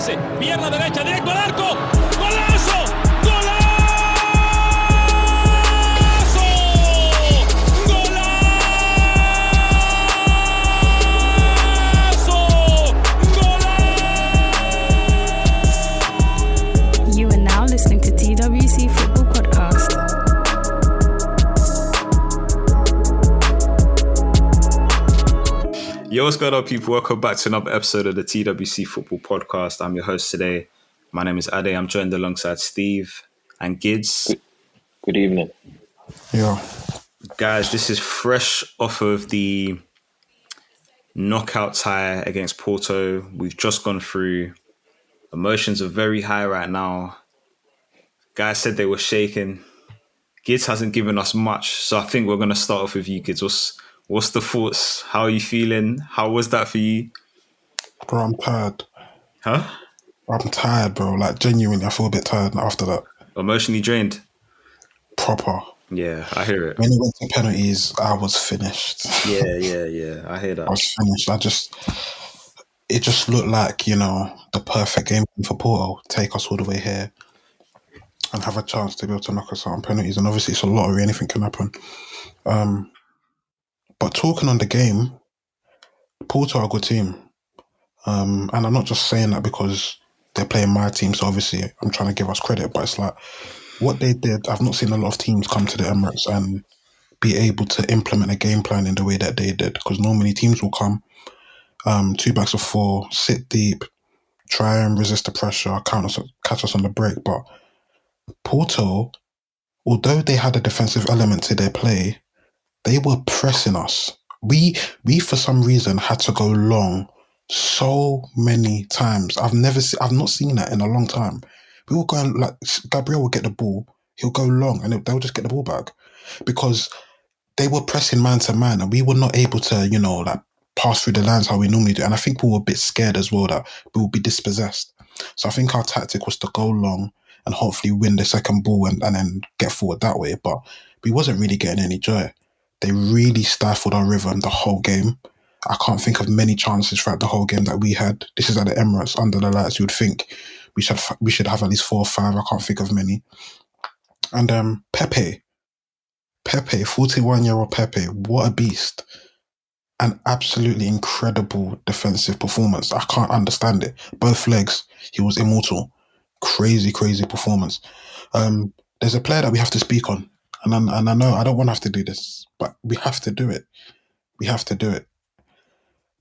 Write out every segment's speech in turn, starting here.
pase, pierna derecha, directo al arco, ¡golazo! ¡Golazo! You are now listening to TWC Football Podcast. Yo, what's going on, people? Welcome back to another episode of the TWC Football Podcast. I'm your host today. My name is Ade. I'm joined alongside Steve and Gids. Good evening. Yeah. Guys, this is fresh off of the knockout tie against Porto. We've just gone through. Emotions are very high right now. Guys said they were shaking. Gids hasn't given us much, so I think we're going to start off with you, Gids. What's the thoughts? How are you feeling? How was that for you? Bro, I'm tired. Huh? I'm tired, bro. Like, genuinely, I feel a bit tired after that. Emotionally drained? Proper. Yeah, I hear it. When it went to penalties, I was finished. Yeah. I hear that. I was finished. It just looked like, the perfect game for Porto. Take us all the way here and have a chance to be able to knock us out on penalties. And obviously, it's a lottery. Anything can happen. But talking on the game, Porto are a good team. And I'm not just saying that because they're playing my team, so obviously I'm trying to give us credit, but it's like what they did, I've not seen a lot of teams come to the Emirates and be able to implement a game plan in the way that they did, because normally teams will come, 2 backs of 4, sit deep, try and resist the pressure, catch us on the break. But Porto, although they had a defensive element to their play, they were pressing us. We for some reason had to go long so many times. I've not seen that in a long time. We were going, like, Gabriel would get the ball, he'll go long, and they'll just get the ball back because they were pressing man to man, and we were not able to, pass through the lines how we normally do. And I think we were a bit scared as well that we would be dispossessed. So I think our tactic was to go long and hopefully win the second ball and then get forward that way. But we wasn't really getting any joy. They really stifled our rhythm the whole game. I can't think of many chances throughout the whole game that we had. This is at the Emirates, under the lights. You would think we should have at least 4 or 5. I can't think of many. And Pepe, 41-year-old Pepe, what a beast. An absolutely incredible defensive performance. I can't understand it. Both legs, he was immortal. Crazy performance. There's a player that we have to speak on. And I know I don't want to have to do this, but we have to do it.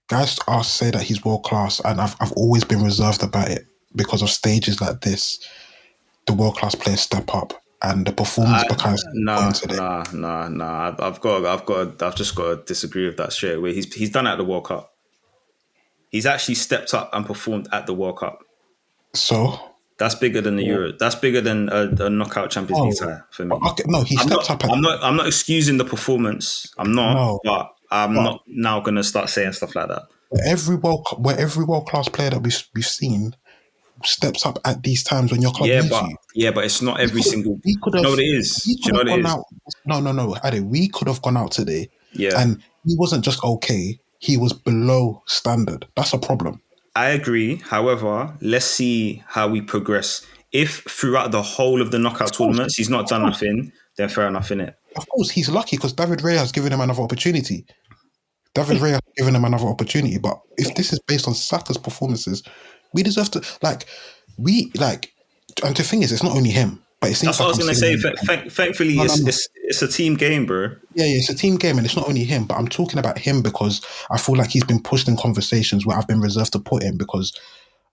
Guys say that he's world class, and I've always been reserved about it because of stages like this. The world class players step up, and the performance becomes Nah. I've just got to disagree with that straight away. He's done it at the World Cup. He's actually stepped up and performed at the World Cup. So. That's bigger than the Euro. That's bigger than a knockout Champions League tie for me. Okay, no, he stepped up. I'm not excusing the performance. I'm not, but I'm not now going to start saying stuff like that. Every world class player that we've seen steps up at these times when your club needs you. Yeah, but it's not every single. You know what it is? Do you know what it is? No. Ade, we could have gone out today. Yeah, and he wasn't just okay. He was below standard. That's a problem. I agree. However, let's see how we progress. If throughout the whole of the knockout tournaments he's not done nothing, then fair enough, innit? Of course, he's lucky because David Raya has given him another opportunity. But if this is based on Saka's performances, we deserve to, and the thing is, it's not only him, but it seems that's what I was going to say. Thankfully, it's a team game, bro. Yeah, it's a team game, and it's not only him, but I'm talking about him because I feel like he's been pushed in conversations where I've been reserved to put him because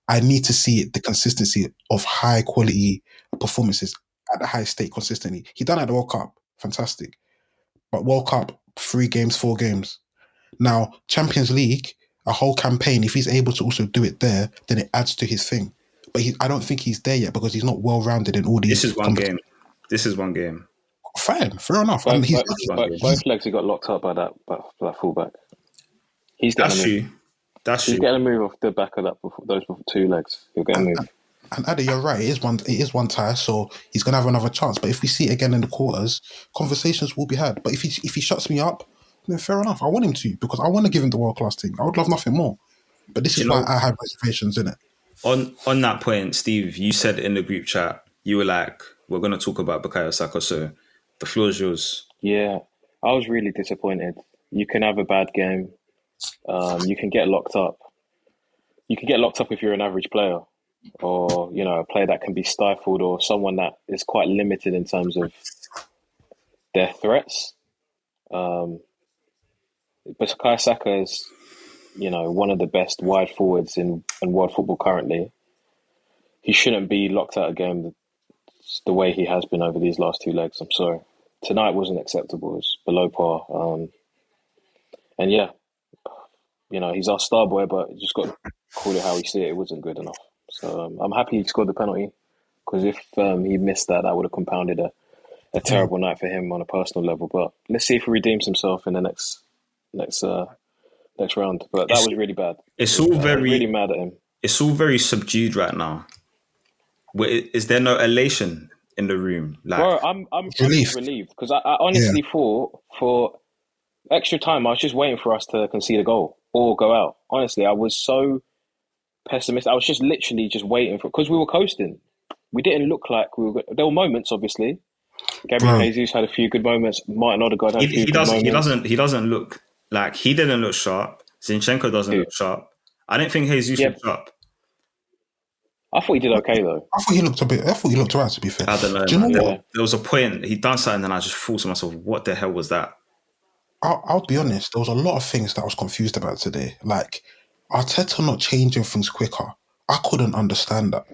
I need to see the consistency of high quality performances at the high stake consistently. He done it at the World Cup, fantastic. But World Cup, 3 games, 4 games. Now, Champions League, a whole campaign, if he's able to also do it there, then it adds to his thing. But I don't think he's there yet because he's not well-rounded in all these. This is one game. Fine, fair enough. Both legs he got locked up by that fullback. That's true. He's getting a move off the back of those 2 legs. He'll get a move. And Ade, you're right. It is one tie, so he's gonna have another chance. But if we see it again in the quarters, conversations will be had. But if he shuts me up, then fair enough. I want him to because I want to give him the world class thing. I would love nothing more. But this is why I have reservations in it. On that point, Steve, you said in the group chat, you were like, we're going to talk about Bukayo Saka, so the floor is yours. Yeah, I was really disappointed. You can have a bad game. You can get locked up. You can get locked up if you're an average player, or a player that can be stifled, or someone that is quite limited in terms of their threats. But Bukayo Saka is, one of the best wide forwards in world football currently. He shouldn't be locked out of a game the way he has been over these last two legs. I'm sorry. Tonight wasn't acceptable. It was below par. And yeah, he's our star boy, but you just got to call it how we see it. It wasn't good enough. So I'm happy he scored the penalty, because if he missed that, that would have compounded a terrible night for him on a personal level. But let's see if he redeems himself in the next round. But that was really bad. It's all very really mad at him. It's all very subdued right now. Is there no elation in the room? Like, bro, I'm relieved, because I honestly thought for extra time I was just waiting for us to concede a goal or go out. Honestly, I was so pessimistic. I was just literally just waiting because we were coasting. We didn't look like we were. There were moments, obviously. Gabriel Jesus had a few good moments. Martin Odegaard had a few good moments. He doesn't look like, he didn't look sharp. Zinchenko doesn't look sharp. I didn't think Jesus looked sharp. I thought he did okay though. I thought he looked alright, to be fair. I don't know. Do you know what? There was a point he done something, and I just thought to myself, "What the hell was that?" I'll be honest. There was a lot of things that I was confused about today. Like Arteta not changing things quicker. I couldn't understand that.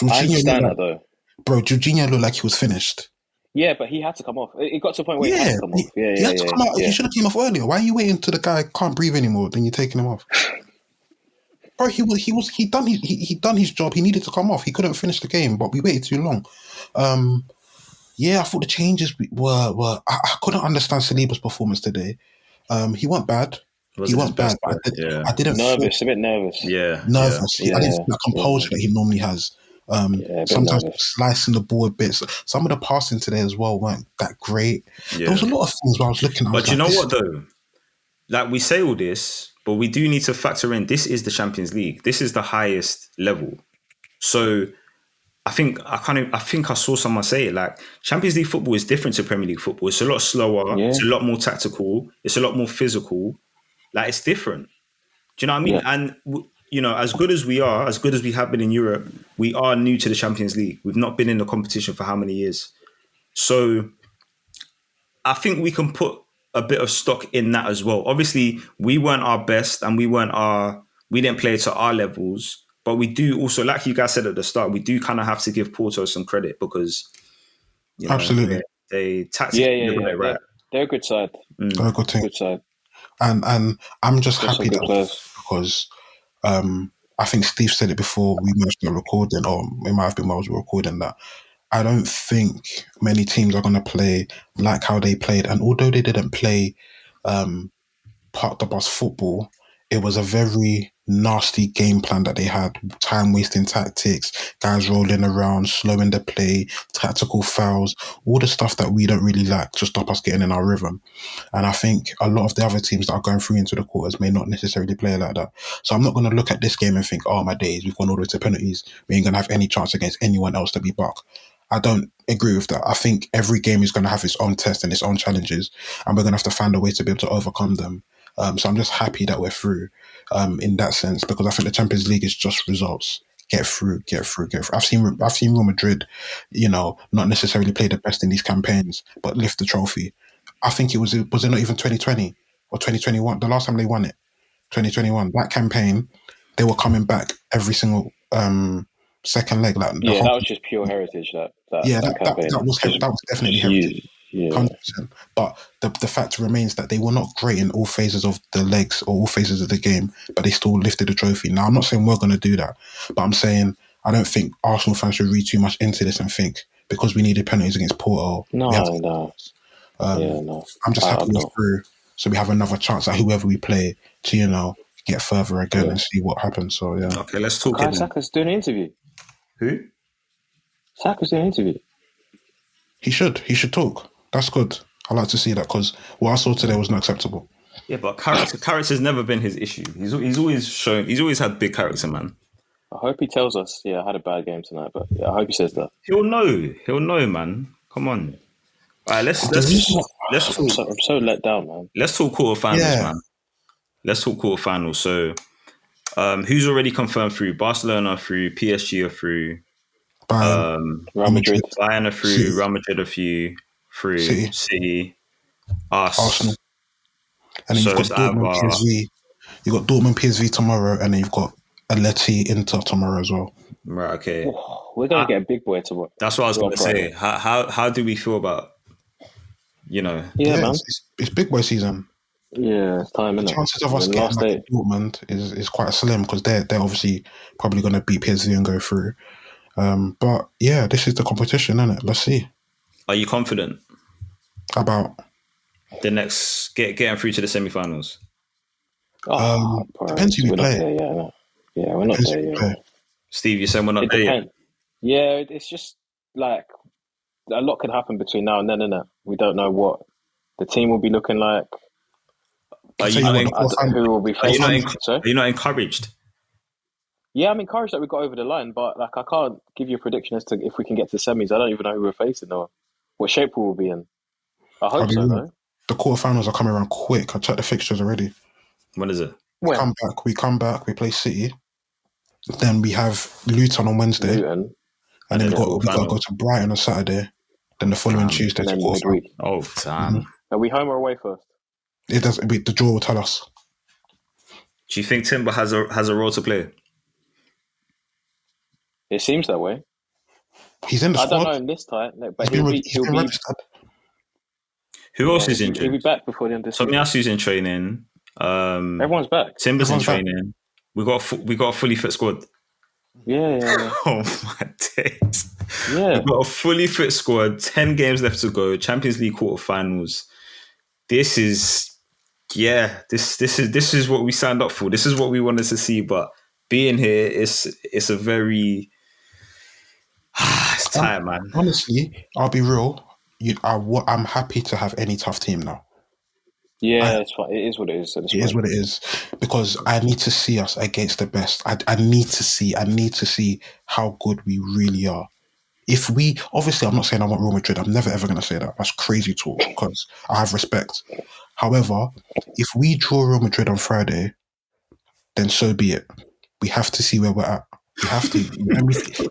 I understand that though. Bro, Jorginho looked like he was finished. Yeah, but he had to come off. It got to a point where he had to come off. He had to come out. He should have came off earlier. Why are you waiting till the guy can't breathe anymore? Then you're taking him off. Bro, he done his job. He needed to come off. He couldn't finish the game, but we waited too long. I thought the changes were. I couldn't understand Saliba's performance today. He went bad. He went bad. I didn't. A bit nervous. Yeah, nervous. I didn't feel the composure that he normally has. Sometimes slicing the ball a bit. Some of the passing today as well weren't that great. Yeah. There was a lot of things where I was looking at. But you know what though? Like, we say all this, but we do need to factor in this is the Champions League. This is the highest level. So I think I saw someone say it, like, Champions League football is different to Premier League football. It's a lot slower. Yeah. It's a lot more tactical. It's a lot more physical. Like, it's different. Do you know what I mean? Yeah. And as good as we are, as good as we have been in Europe, we are new to the Champions League. We've not been in the competition for how many years? So I think we can put a bit of stock in that as well. Obviously, we weren't our best and we didn't play to our levels, but we do also, like you guys said at the start, we do kind of have to give Porto some credit because absolutely they tactically right. They're a good side. They're a good team. Good side. And I'm just happy that because I think Steve said it before we moved to recording, or it might have been while I was recording, that I don't think many teams are going to play like how they played. And although they didn't play park the bus football, it was a very nasty game plan that they had. Time-wasting tactics, guys rolling around, slowing the play, tactical fouls, all the stuff that we don't really like to stop us getting in our rhythm. And I think a lot of the other teams that are going through into the quarters may not necessarily play like that. So I'm not going to look at this game and think, oh, my days, we've gone all the way to penalties. We ain't going to have any chance against anyone else to be buck. I don't agree with that. I think every game is going to have its own tests and its own challenges, and we're going to have to find a way to be able to overcome them. So I'm just happy that we're through in that sense, because I think the Champions League is just results. Get through. I've seen Real Madrid, not necessarily play the best in these campaigns, but lift the trophy. I think was it not even 2020 or 2021? The last time they won it, 2021. That campaign, they were coming back every single second leg. Like that was just pure heritage. That campaign. That was definitely heritage. Yeah. 100%. But the fact remains that they were not great in all phases of the legs or all phases of the game, but they still lifted the trophy. Now, I'm not saying we're going to do that, but I'm saying I don't think Arsenal fans should read too much into this and think because we needed penalties against Porto. No. I'm just happy we're through, so we have another chance at whoever we play to, get further again and see what happens. So, yeah. Okay, let's talk. Saka's doing an interview. Who? Saka's doing an interview. He should talk. That's good. I like to see that because what I saw today was not acceptable. Yeah, but character's never been his issue. He's always had big character, man. I hope he tells us. Yeah, I had a bad game tonight, but yeah, I hope he says that. He'll know. He'll know, man. Come on. All right, let's The reason, talk. I'm so let down, man. Let's talk quarterfinals, yeah, man. Let's talk quarterfinals. So, who's already confirmed through? Barcelona through, PSG are through, Bayern, Real Real Madrid. Madrid, Bayern are through, City, Real Madrid are through, City, City, Arsenal, us. and then you've So got it's Dortmund, either PSV. You've got Dortmund, PSV tomorrow, and then you've got Atleti, Inter tomorrow as well. right. Okay, We're gonna get a big boy to work. that's what I was On gonna say. Friday. How do we feel about Yeah, Yeah, man. it's big boy season. Yeah, it's time, The innit? chances of And us then getting last like day. a Dortmund is quite slim because they're obviously probably going to beat PSV and go through. But yeah, this is the competition, isn't it? Let's see. Are you confident How about the next getting through to the semi-finals? Oh, depends bros, who we we're not play. there yet. No. Yeah, we're not Depends there who we yet. play. Steve, you said we're not It there yet. depends. Yeah, it's just like a lot can happen between now and then, innit? We don't know what the team will be looking like. Are I you tell you not? what, the Who will be Are you not? facing? Sorry. Are you not encouraged? Yeah, I'm encouraged that we got over the line, but like I can't give you a prediction as to if we can get to semis. I don't even know who we're facing or what shape we will be in. I I'll hope be so, real. though. The quarterfinals are coming around quick. I checked the fixtures already. What is it? When We come back, we play City. Then we have Luton on Wednesday, Luton, and then And then yeah, we got to quarterfinals. go to Brighton on Saturday. Then the following Damn. Tuesday and to then quarterfinal. midweek. Oh, damn. Are we home or away first? It does. The draw will tell us. Do you think Timber has a role to play? It seems that way. He's in the I don't squad. know in this time, but He's been registered. Who else is he'll injured? be back before the end of the season. Tomiyasu's in training. Everyone's back. Timber's in Everyone's back. training. We got a fully fit squad. Yeah. Oh my days. Yeah. We've got a fully fit squad, 10 games left to go, Champions League quarterfinals. This is this is what we signed up for. This is what we wanted to see. But being here it's a very it's tight, man. Honestly, I'll be real. I'm happy to have any tough team now. Yeah, it's fine. It is what it is at this It is point. what it is because I need to see us against the best. I need to see how good we really are. If we obviously, I'm not saying I want Real Madrid. I'm never ever going to say that. That's crazy talk because I have respect. However, if we draw Real Madrid on Friday, then so be it. We have to see where we're at. We have to.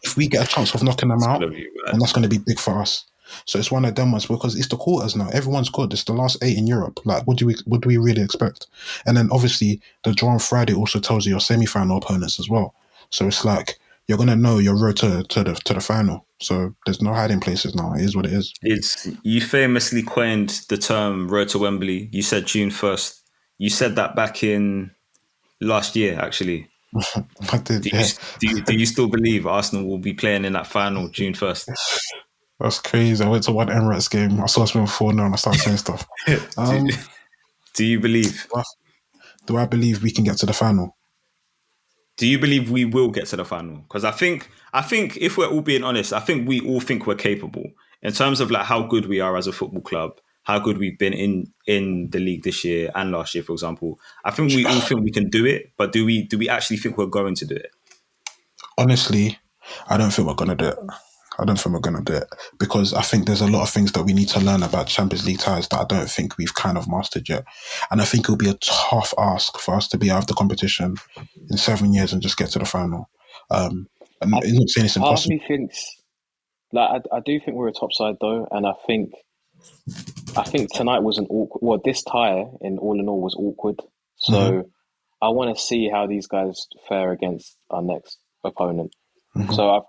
If we get a chance of knocking them out, then that's going to be big for us. So it's one of them ones because it's the quarters now. Everyone's good. It's the last 8 in Europe. Like, what do we really expect? And then obviously the draw on Friday also tells you your semi-final opponents as well. So it's like you're gonna know your road to the final. So there's no hiding places now. It is what it is. You famously coined the term road to Wembley. You said June 1st. You said that back in last year, actually. I did, yeah. Do you still believe Arsenal will be playing in that final June 1st? That's crazy. I went to one Emirates game. I saw us win 4-0 and I started saying stuff. Do you believe? Do I believe we can get to the final? Do you believe we will get to the final? Because I think if we're all being honest, I think we all think we're capable in terms of like how good we are as a football club, how good we've been in the league this year and last year, for example. I think we all think we can do it, but do we actually think we're going to do it? Honestly, I don't think we're going to do it. I don't think we're going to do it because I think there's a lot of things that we need to learn about Champions League ties that I don't think we've kind of mastered yet. And I think it'll be a tough ask for us to be out of the competition in 7 years and just get to the final. And I'm not saying it's impossible. Part of me thinks, like, I do think we're a top side though, and I think tonight was an awkward. Well, this tie in all was awkward. So I want to see how these guys fare against our next opponent. So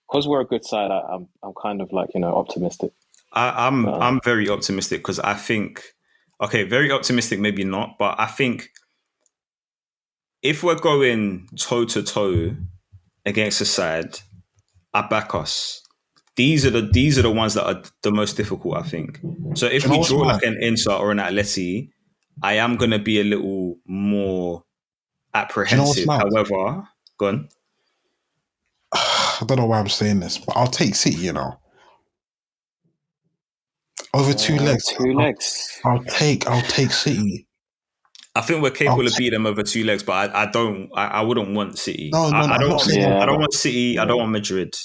because we're a good side, I'm kind of like optimistic. I'm very optimistic because I think very optimistic maybe not, but I think if we're going toe to toe against a side, I back us. These are the ones that are the most difficult, I think. So if we draw like an Inter or an Atleti, I am gonna be a little more apprehensive. However, go on. I don't know why I'm saying this, but I'll take City, over 2 legs. Two legs. I'll take City. I think we're capable of beating them over 2 legs, but I wouldn't want City. No, I I'm don't not want. saying. I don't want City. I don't want Madrid.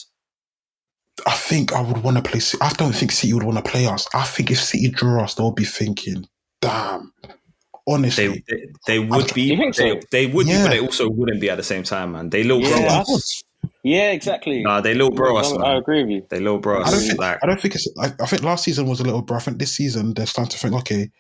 I think I would want to play City. I don't think City would want to play us. I think if City draw us, they'll be thinking, damn. Honestly. They would be. Do you think so? They would be, Yeah. but they also wouldn't be at the same time, man. They little bro Yeah, us. exactly. Nah, they little bro us, man. I agree with you. They little bro I us. don't think it's. I think last season was a little bro. I think this season they're starting to think, okay,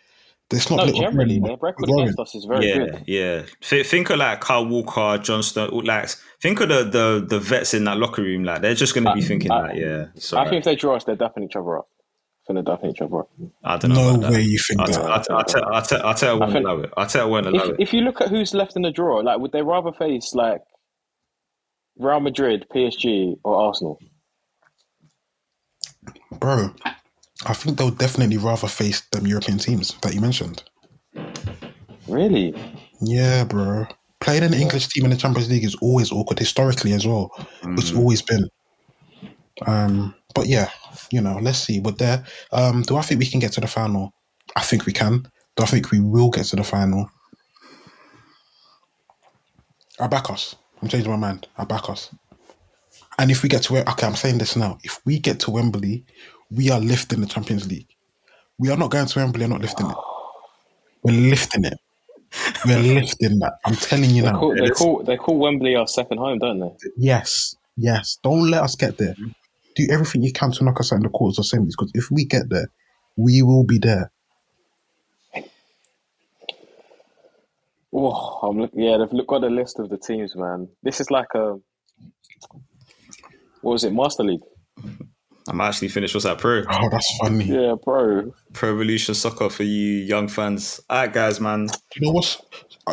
it's not No, little bro generally, anymore. their record We're against growing. us is very good. Yeah. Think of like Kyle Walker, John Stone. Like, think of the vets in that locker room. Like, they're just going to be thinking like, yeah. I think if they draw us, they're dapping each other up. I think they're dapping each other up. I don't know. No about way that. you think that. I'll tell you I won't allow it. I'll tell you I won't allow it. If you look at who's left in the draw, like, would they rather face like Real Madrid, PSG, or Arsenal? Bro, I think they'll definitely rather face them European teams that you mentioned. Really? Yeah, bro. Playing an English team in the Champions League is always awkward, historically as well. It's always been. But yeah, let's see. But there, do I think we can get to the final? I think we can. Do I think we will get to the final? I back us. I'm changing my mind. I back us. And if we get to okay, I'm saying this now. If we get to Wembley, we are lifting the Champions League. We are not going to Wembley and not lifting it. We're lifting it. We're lifting that. I'm telling you now. They call Wembley our second home, don't they? Yes. Don't let us get there. Do everything you can to knock us out in the quarters or semis, because if we get there, we will be there. Oh, they've got a list of the teams, man. This is like what was it, Master League? I'm actually finished. What's that, Pro? Oh, that's funny. Yeah, Pro Evolution Soccer for you young fans. All right, guys, man. You know what's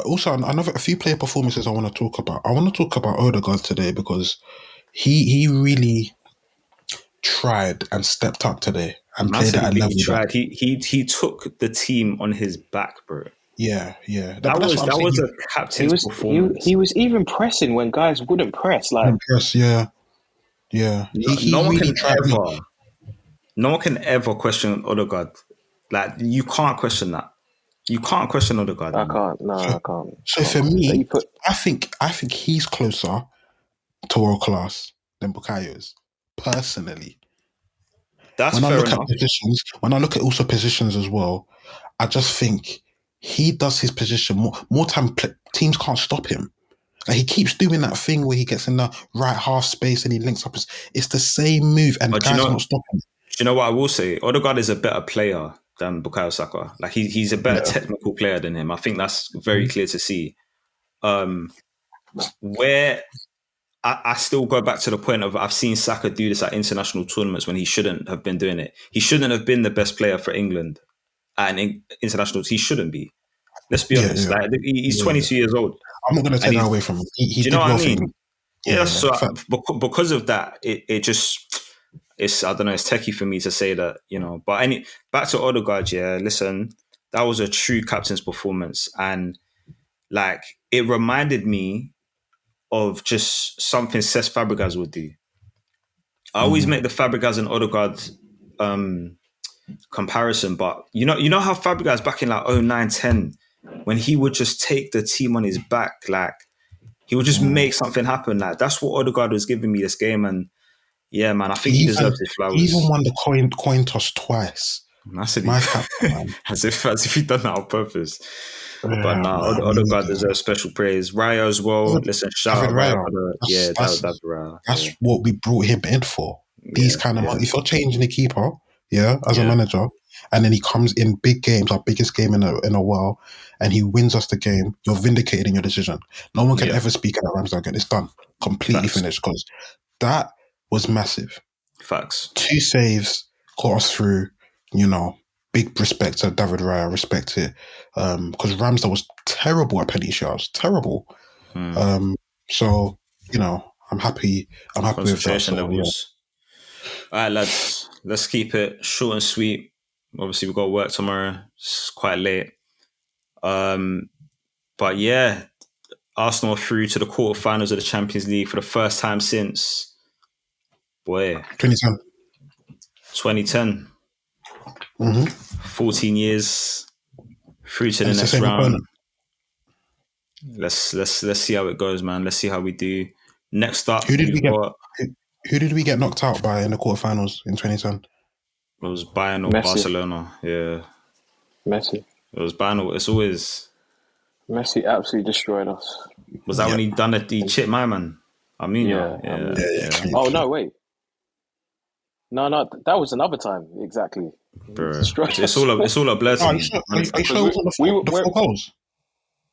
also a few player performances I want to talk about. I want to talk about Odegaard today because he really tried and stepped up today and played at a level. He tried. He took the team on his back, bro. Yeah. That was a captain's performance. He was even pressing when guys wouldn't press. Like, yeah. No one can ever question Odegaard. Like, you can't question that. You can't question Odegaard. I can't. No, I can't. So for me, I think he's closer to world class than Bukayo is, personally. That's when fair I look enough. at positions, when I look at also positions as well, I just think he does his position more time. Teams can't stop him. Like, he keeps doing that thing where he gets in the right half space and he links up. It's the same move, and guys not stopping. Do you know what I will say? Odegaard is a better player than Bukayo Saka. Like, he's a better technical player than him. I think that's very clear to see. Where I still go back to the point of I've seen Saka do this at international tournaments when he shouldn't have been doing it. He shouldn't have been the best player for England at an international. He shouldn't be. Let's be honest. Yeah. Like, he's 22 years old. I'm not going to take that away from him. He do you did know what well I mean? for him. Yeah. So because of that, it just, it's, I don't know, it's techie for me to say that, But back to Odegaard, listen, that was a true captain's performance. And like, it reminded me of just something Cesc Fabregas would do. I always make the Fabregas and Odegaard comparison, but you know how Fabregas back in like 09-10, when he would just take the team on his back, like he would just make something happen. Like, that's what Odegaard was giving me this game, and yeah, man, I think he deserves his flowers. He even won the coin toss twice. Massively. as if he done that on purpose. Yeah, but Odegaard deserves special praise. Raya as well. Listen, shout out Raya. That's Raya. That's what we brought him in for. These kind of if you're changing the keeper, as a manager, and then he comes in big games, our biggest game in a while, and he wins us the game, you're vindicated in your decision. No one can ever speak at Ramsdale again. It's done. Completely finished, because that was massive. Facts. 2 saves, got us through, big respect to David Raya, respect it. Because Ramsdale was terrible at penalty shots. Terrible. So, I'm happy with that. Concentration levels. All right, lads. Let's keep it short and sweet. Obviously, we've got work tomorrow. It's quite late. But yeah, Arsenal are through to the quarterfinals of the Champions League for the first time since 2010. 2010. 14 years through to the next round. let's see how it goes, man. Let's see how we do. Next up, Who did we we've get? got Who did we get knocked out by in the quarterfinals in 2010? it was Bayern or Messi. Barcelona. Yeah, Messi. it was Bayern. It's always Messi absolutely destroyed us. was that when he done it? He chipped my man. I mean, Yeah. Yeah. Oh no, wait. No, that was another time. Exactly. Bro, Destroyed it's us. all a blur to Oh, are me. you sure it was on the four goals?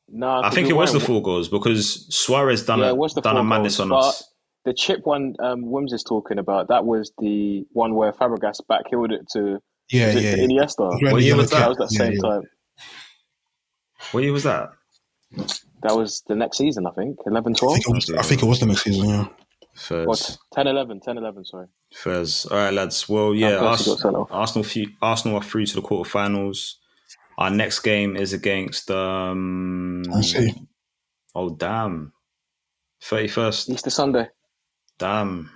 No, I think it was the 4 goals because Suarez done it was the a 4 madness goals, on but us. the chip one Wims is talking about, that was the one where Fabregas backheeled it to to Iniesta. What year was That that? was that same time. What year was that? That was the next season, I think. 11-12? I think it was the next season, yeah. First. 10-11, sorry. First. All right, lads. Well, And yeah, Percy got sent off. Arsenal are through to the quarterfinals. Our next game is against I see. oh damn. 31st. Easter Sunday. Damn.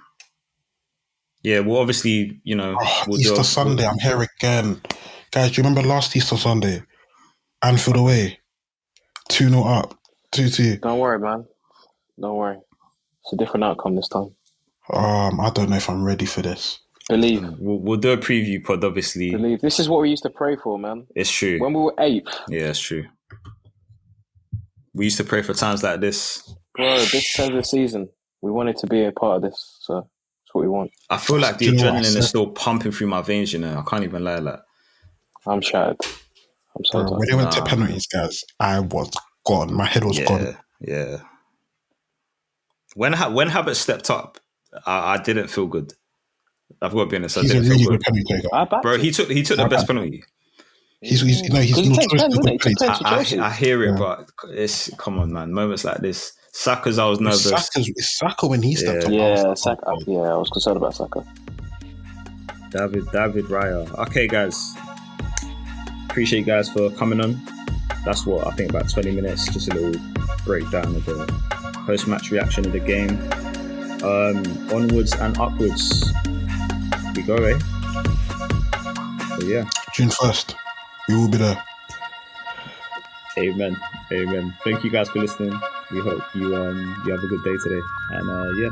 Yeah, well obviously, we'll Easter Sunday, I'm here again. Guys, do you remember last Easter Sunday? Anfield away. 2-0 up. 2-2. Don't worry, man. Don't worry. It's a different outcome this time. I don't know if I'm ready for this. Believe. We'll do a preview pod, obviously. Believe. This is what we used to pray for, man. It's true. When we were 8th. Yeah, it's true. We used to pray for times like this. Bro, this ends the season. We wanted to be a part of this, so that's what we want. I feel like the Do you know what I adrenaline is said? still pumping through my veins, I can't even lie like. I'm shattered. I'm so Bro, tired. when they went to penalties, guys, I was gone. My head was gone. Yeah. When Habit stepped up, I didn't feel good. I've got to be honest. I He's a didn't really feel good good. penalty taker. Bro, he took the best penalty. He's Because he takes pens, doesn't he? He takes pens for Chelsea. I hear it, Yeah. but come on, man. Moments like this. Saka's, I was nervous. It's Saka when he stepped up. Yeah, Saka. Yeah, I was concerned about Saka. David Raya. Okay, guys. Appreciate you guys for coming on. That's what I think, about 20 minutes. Just a little breakdown of the post-match reaction of the game. Onwards and upwards we go, eh? So yeah. June 1st. We will be there. Amen. Thank you guys for listening. We hope you have a good day today. And yeah.